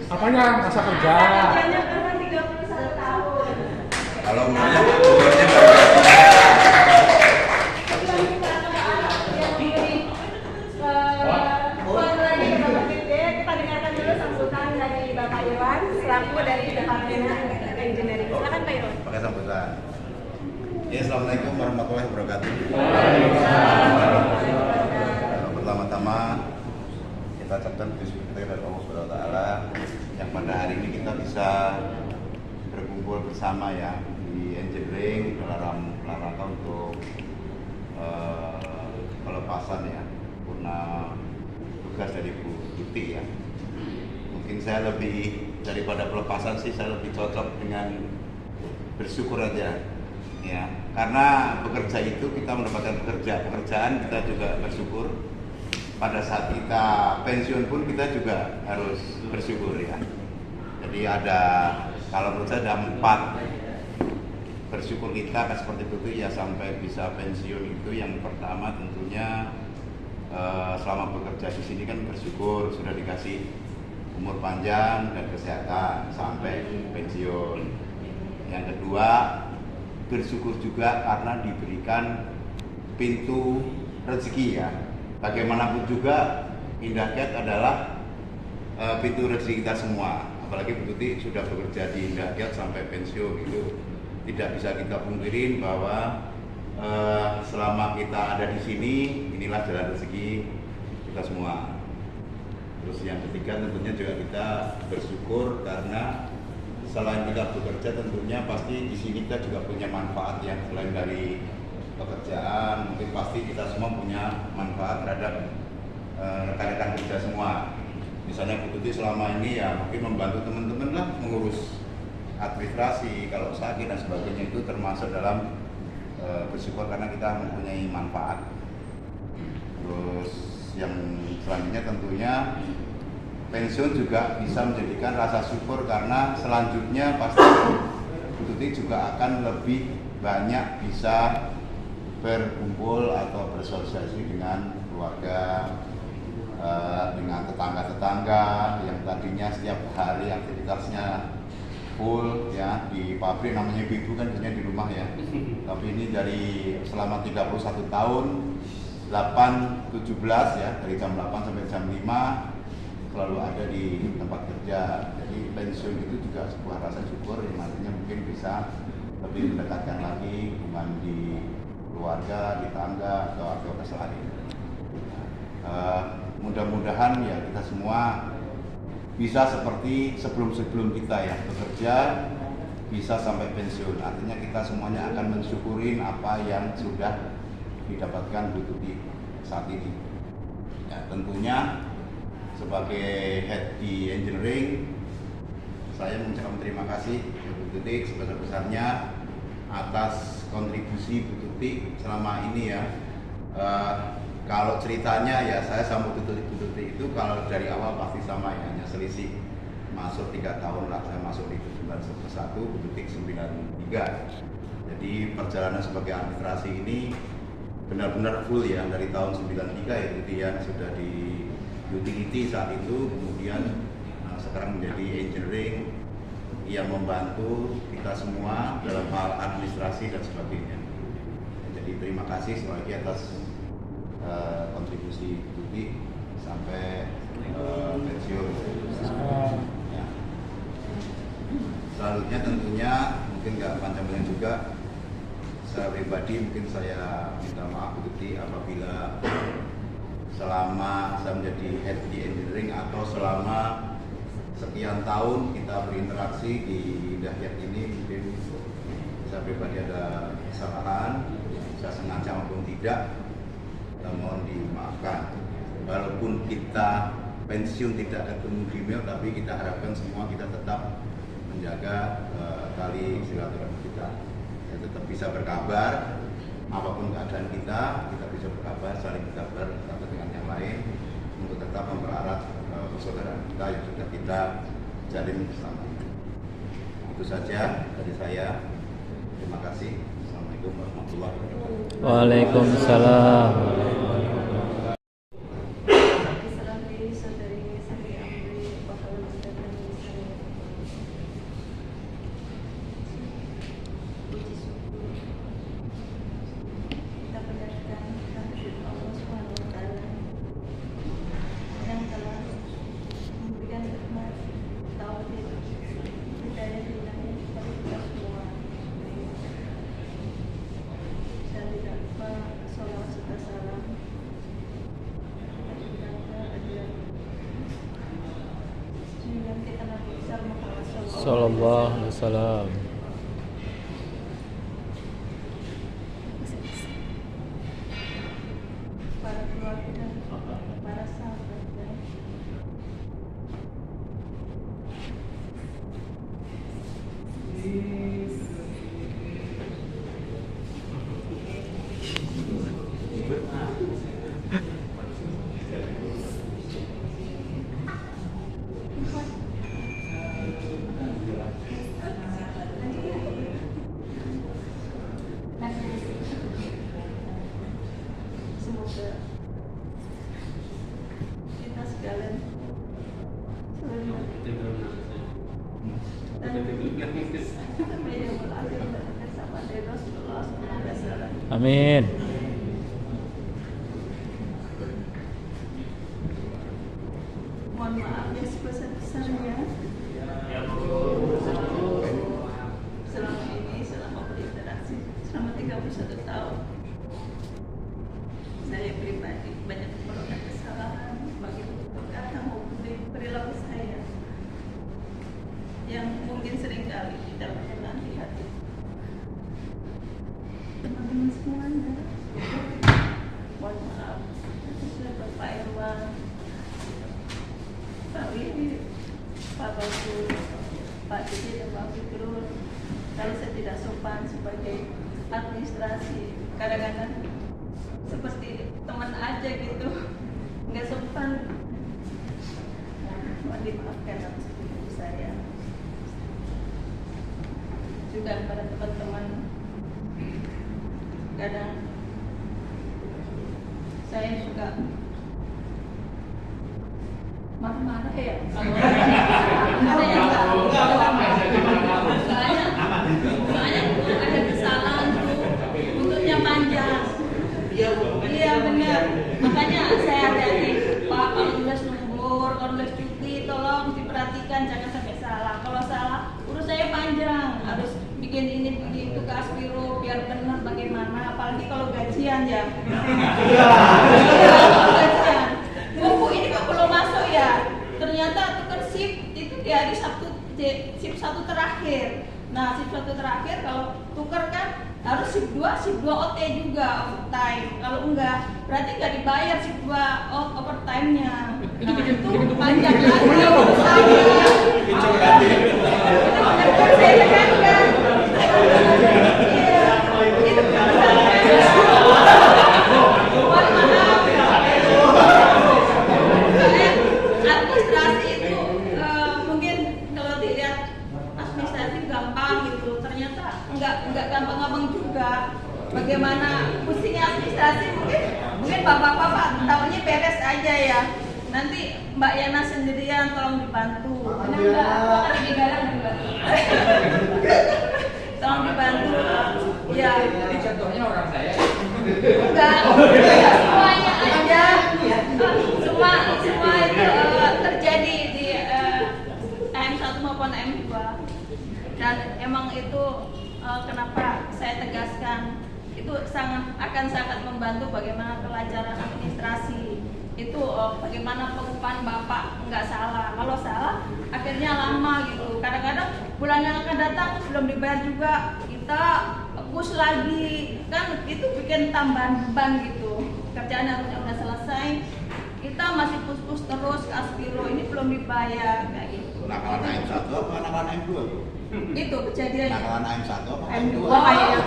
Apanya masa kerja? Kerjanya karena 31 tahun. Kalau maunya umurnya baru kita dengarkan dulu sambutan dari Bapak Iwan selaku dari Departemen Engineering. Silakan Pak Iwan. pakai sambutan. Ya, assalamualaikum warahmatullahi wabarakatuh. Pertama-tama kita ucapkan puji syukur kepada Allah Subhanahu wa taala yang pada hari ini kita bisa berkumpul bersama ya di engineering dalam rangka untuk pelepasan ya purna tugas dari Bu Tuti ya. Mungkin saya lebih daripada pelepasan sih saya lebih cocok dengan bersyukur aja ya, karena bekerja itu kita mendapatkan pekerjaan kita juga bersyukur. Pada saat kita pensiun pun kita juga harus bersyukur ya. Jadi ada, kalau menurut saya ada 4 bersyukur kita kan seperti itu ya sampai bisa pensiun itu. Yang pertama tentunya selama bekerja di sini kan bersyukur sudah dikasih umur panjang dan kesehatan sampai pensiun. Yang kedua bersyukur juga karena diberikan pintu rezeki ya. Bagaimanapun juga Indah Kiat adalah pintu rezeki kita semua. Apalagi Bu Tuti sudah bekerja di Indah Kiat sampai pensiun, itu tidak bisa kita pungkirin bahwa selama kita ada di sini inilah jalan rezeki kita semua. Terus yang ketiga tentunya juga kita bersyukur karena selain kita bekerja tentunya pasti di sini kita juga punya manfaat ya, selain dari pekerjaan mungkin pasti kita semua punya manfaat terhadap rekan-rekan kerja semua. Misalnya Bu Tuti selama ini ya mungkin membantu teman-teman lah mengurus administrasi kalau sakit dan sebagainya, itu termasuk dalam bersyukur karena kita mempunyai manfaat. Terus yang selanjutnya tentunya pensiun juga bisa menjadikan rasa syukur karena selanjutnya pasti Bu Tuti juga akan lebih banyak bisa berkumpul atau bersosialisasi dengan keluarga, dengan tetangga-tetangga yang tadinya setiap hari aktivitasnya full ya di pabrik, namanya ibu kan biasanya di rumah ya. Tapi ini dari selama 31 tahun 8-17 ya, dari jam 8 sampai jam 5 selalu ada di tempat kerja. Jadi pensiun itu juga sebuah rasa syukur yang nantinya mungkin bisa lebih mendekatkan lagi hubungan di keluarga, di tangga atau aktivitas lain. Mudah-mudahan ya kita semua bisa seperti sebelum kita ya bekerja bisa sampai pensiun. Artinya kita semuanya akan mensyukurin apa yang sudah didapatkan Bu Tuti saat ini. Ya, tentunya sebagai head di engineering, saya mengucapkan terima kasih Bu Tuti sebesar-besarnya atas kontribusi Bu Tuti selama ini ya. Kalau ceritanya ya saya sama Bu Tuti itu kalau dari awal pasti sama ya, hanya selisih masuk 3 tahun lah. Saya masuk di 91, Bu Tuti 93. Jadi perjalanan sebagai administrasi ini benar-benar full ya, dari tahun 93 ya Tuti ya, sudah di utility saat itu, kemudian sekarang menjadi engineering yang membantu kita semua dalam hal administrasi dan sebagainya. Jadi terima kasih sekali lagi atas kontribusi Tuti sampai pensiun. Ya. Selanjutnya tentunya mungkin nggak panjang-panjang juga. Secara pribadi mungkin saya minta maaf Tuti apabila selama saya menjadi head di engineering atau selama sekian tahun kita berinteraksi di Indah Kiat ini mungkin saya pribadi ada kesalahan, saya sengaja maupun tidak, mohon dimaafkan. Walaupun kita pensiun tidak ketemu di email, tapi kita harapkan semua kita tetap menjaga tali silaturahmi kita. Ya, tetap bisa berkabar, apapun keadaan kita bisa berkabar, saling berkabar satu dengan yang lain untuk tetap mempererat persaudaraan kita yang sudah kita jalin bersama. Itu saja dari saya. Terima kasih. Assalamualaikum warahmatullahi wabarakatuh. Waalaikumsalam. Sallallahu alaihi wasallam. Para keluarga dan para sahabatnya. Semoga kita sekalian selamat dan sampai yang berakhir bersama dengan Rasulullah SAW. Amin. Mohon maaf yang sebesar-besarnya selama ini, selama berinteraksi selama 31 tahun. Saya pribadi banyak melakukan kesalahan bagi perkata maupun perilaku saya yang mungkin seringkali tidak pernah di hati teman-teman semuanya. Mohon maaf khususnya Bapak Irwan, Pak Wiwi, Pak Bagus, Pak Didi dan Pak Fikrul. Kalau saya tidak sopan sebagai administrasi, kadang-kadang seperti teman aja gitu, nggak sopan. Mohon dimaafkan atas kesalahan saya. Juga kepada teman-teman, kadang saya juga marah-marah ya. Ada yang soalnya ada kesalahan tuh, buntutnya panjang. Iya benar, makanya saya hati-hati Pak, kalau tulis lembur, kalau tulis cuti, tolong diperhatikan jangan sampai salah. Kalau salah, urus saya panjang, harus bikin ini itu ke Aspiro biar benar bagaimana. Apalagi kalau gajian ya. Kalau gajian, Bu ini kok belum masuk ya? Ternyata tukar shift itu di hari Sabtu, shift 1 terakhir. Nah shift 1 terakhir kalau tukar kan harus shift 2 OT juga overtime. Kalau enggak berarti nggak dibayar shift 2 overtime-nya. Nah itu panjang lagi urusannya. Saya tekankan. Iya, itu urusannya. Mohon maaf. Administrasi itu mungkin kalau dilihat administrasi gampang gitu, ternyata enggak gampang-gampang juga. Bagaimana pusingnya administrasi, mungkin bapak-bapak tahunya beres aja ya. Nanti Mbak Yana sendirian tolong dibantu. Enggak, lebih galak dibantu. Tolong dibantu. Ya. Jadi contohnya orang saya. Enggak, semuanya aja. Semua itu terjadi di AM1 maupun AM2. Dan emang itu kenapa saya tegaskan itu akan sangat membantu bagaimana kelancaran administrasi. Itu bagaimana pengupahan Bapak nggak salah. Kalau salah akhirnya lama gitu. Kadang-kadang bulan yang akan datang belum dibayar juga, kita push lagi, kan itu bikin tambahan beban gitu. Kerjaan harusnya udah selesai, kita masih push terus ke Aspiro, ini belum dibayar kayak gitu. Nakalan AM1 apa nakalan AM2? Itu kejadiannya. Nakalan AM1 apa AM2. AM2? Oh iya.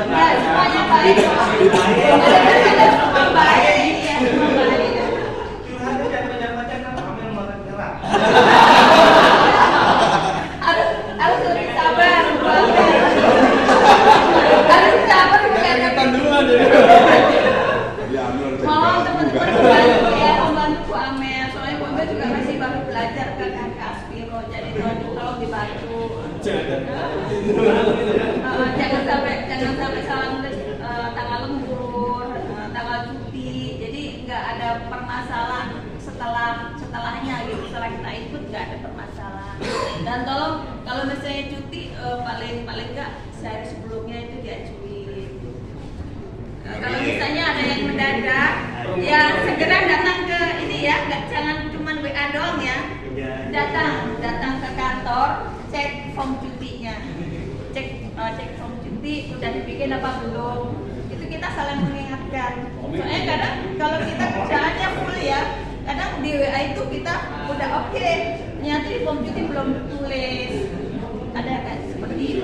Ya, semuanya baik. Ada semua baik, ya semua baik. Harus lebih sabar, harus sabar bukan mohon teman-teman membantu ya, membantu Bu Amel. Soalnya Bu Amel juga masih baru belajar ke Aspiro, jadi tolong dibantu. Jangan sampai salah nulis tanggal lembur, tanggal cuti. Jadi nggak ada permasalahan setelahnya gitu. Setelah kita ikut nggak ada permasalahan. Dan tolong kalau misalnya cuti paling nggak sehari sebelumnya itu diajuin. Kalau misalnya ada yang mendadak, ya segera datang ke ini ya, nggak sekarang doang ya. Datang ke kantor, cek form cutinya, cek form cuti udah dibikin apa belum. Itu kita saling mengingatkan. Soalnya kadang kalau kita kerjaannya full ya, kadang di WA itu kita udah oke, ternyata di form cuti belum ditulis. Ada kayak seperti itu.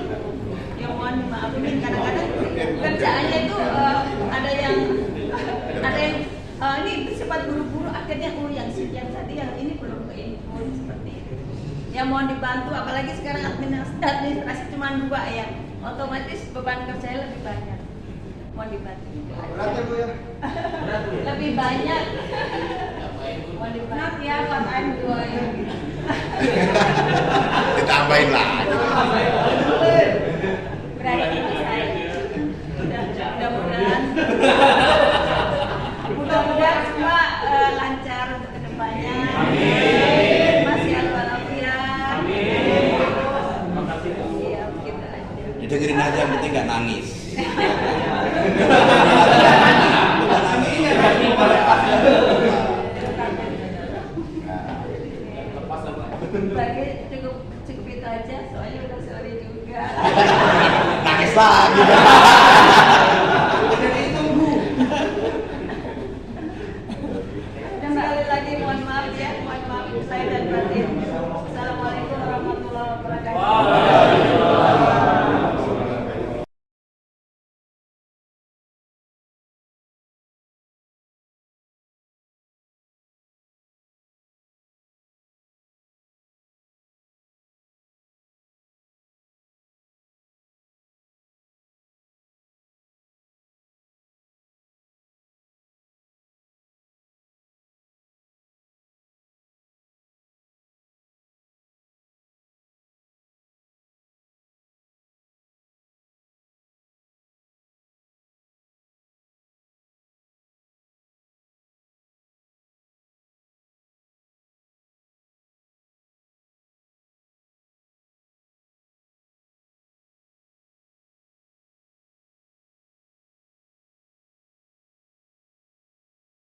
Yang mohon dimaafin, kadang-kadang kerjaannya itu ada yang ini bersifat buru-buru, akhirnya yang tadi yang ini belum ke info seperti itu. Ya mohon dibantu, apalagi sekarang administrasi cuma 2 ya, otomatis beban kerjanya lebih banyak. Mohon dibantu. Berat ya Bu ya? Lebih banyak. Mohon dibantu ya, part time 2 ya. Ditambahin lah. Berarti selesai. Mudah-mudahan. Mudah-mudahan semua lancar untuk kedepannya. Masih walafiat. Iya, begitu aja. Didengerin aja, yang penting nggak nangis. Bagi cukup itu aja, soalnya udah sore juga. Nangis lagi.